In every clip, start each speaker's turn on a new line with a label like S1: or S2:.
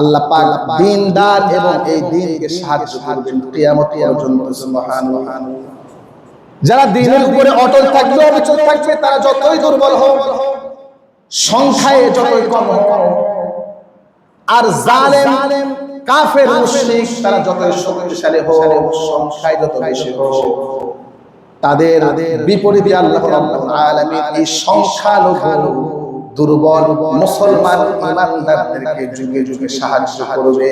S1: আল্লাহ পাক দ্বীনদার এবং এই দ্বীনকে সাহায্য করবেন কিয়ামত পর্যন্ত। সুবহানাল্লাহ। যারা দ্বীনের উপরে অটল থাকবে, অবিচল থাকবে, তারা যতই দুর্বল হোক, সংখ্যায় যতই কম হোক, আর জালেম কাফের মুশরিক তারা যতই শক্তিশালী হোক, সংখ্যায় যত বেশি হোক, তাদের বিপরীতে আল্লাহ রাব্বুল আলামিন এই সংখ্যালঘু দুর্বল মুসলমান ঈমানদারদেরকে যুগে যুগে সাহায্য করবে।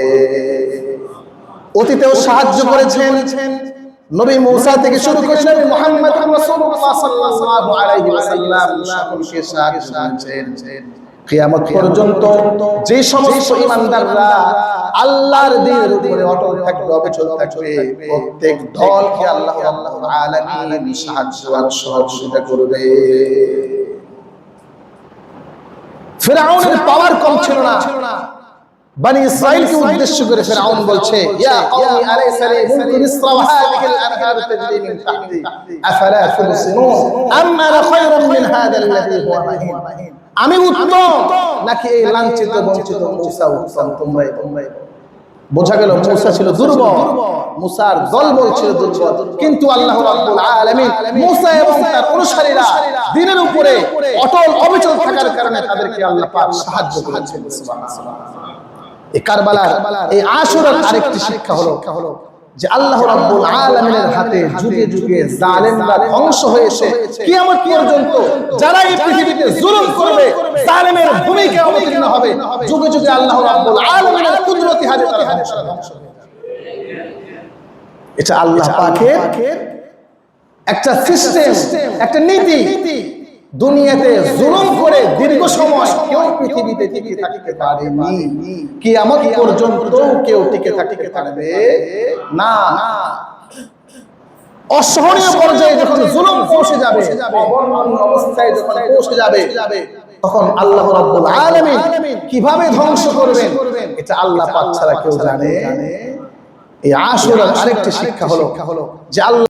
S1: অতীতেও সাহায্য করেছেন। নবী মুসা থেকে শুরু করে নবী মুহাম্মদ রাসূলুল্লাহ সাল্লাল্লাহু আলাইহি ওয়াসাল্লাম সকলকে সাহায্য করেছেন। কিয়ামত পর্যন্ত যে সমস্ত ঈমানদাররা আল্লাহর দ্বীনের উপরে অটল থাকবে, অবিচল থাকবে, প্রত্যেক দলকে আল্লাহ রাব্বুল আলামিন সাহায্য আর সহযোগিতা করবে। ফিরআউনের পাওয়ার কম ছিল না। বনি ইসরাইলকে উদ্দেশ্য করে ফিরআউন বলছে, ইয়া কওমি আলাইসা লি মুলকু মিসর ওয়া হাযিহিল আনহারু তাজরি মিন তাহতি আফালা তুবসিরুন আম আনা খায়রুম মিন হাযাল্লাযী হুয়া মাহিন। আমি উত্তম নাকি এই লাঞ্ছিত বঞ্চিত মুসা উত্তম? তোমরাই বোঝা গেল মুসা ছিল দুর্বল, মুসার দলবল ছিল দুর্বল, কিন্তু আল্লাহ রাব্বুল আলামিন মুসা এবং তার অনুসারীরা দ্বীনের উপরে অটল অবিচল থাকার কারণে তাদেরকে আল্লাহ পাক সাহায্য করেছেন। সুবহানাল্লাহ। এই কারবালার এই আশুরার আরেকটি শিক্ষা হলো যে আল্লাহ রাব্বুল আলামিনের হাতে যুগে যুগে জালেমরা ধ্বংস হয়েছে। কিয়ামত পর্যন্ত যারা এই পৃথিবীতে জুলুম করবে, জালেমের ভূমিকা অবতীর্ণ হবে, যুগে যুগে আল্লাহ রাব্বুল আলামিনের কুদরতি হাতে তারা ধ্বংস হবে। এটা আল্লাহ পাকের একটা সিস্টেম, একটা নীতি। দুনিয়াতে জুলুম করে দীর্ঘ সময় কেউ পৃথিবীতে টিকে থাকতে পারেনি, কিয়ামত পর্যন্ত কেউ টিকে থাকতে পারবে না। অসহনীয় পর্যায়ে যখন জুলুম পৌঁছে যাবে, অবর্ণনীয় অবস্থায় যখন পৌঁছে যাবে, তখন আল্লাহ রাব্বুল আলামিন কিভাবে ধ্বংস করবেন এটা আল্লাহ পাক ছাড়া কেউ জানে। এই আশুরার আরেকটি শিক্ষা হলো যে আল্লাহ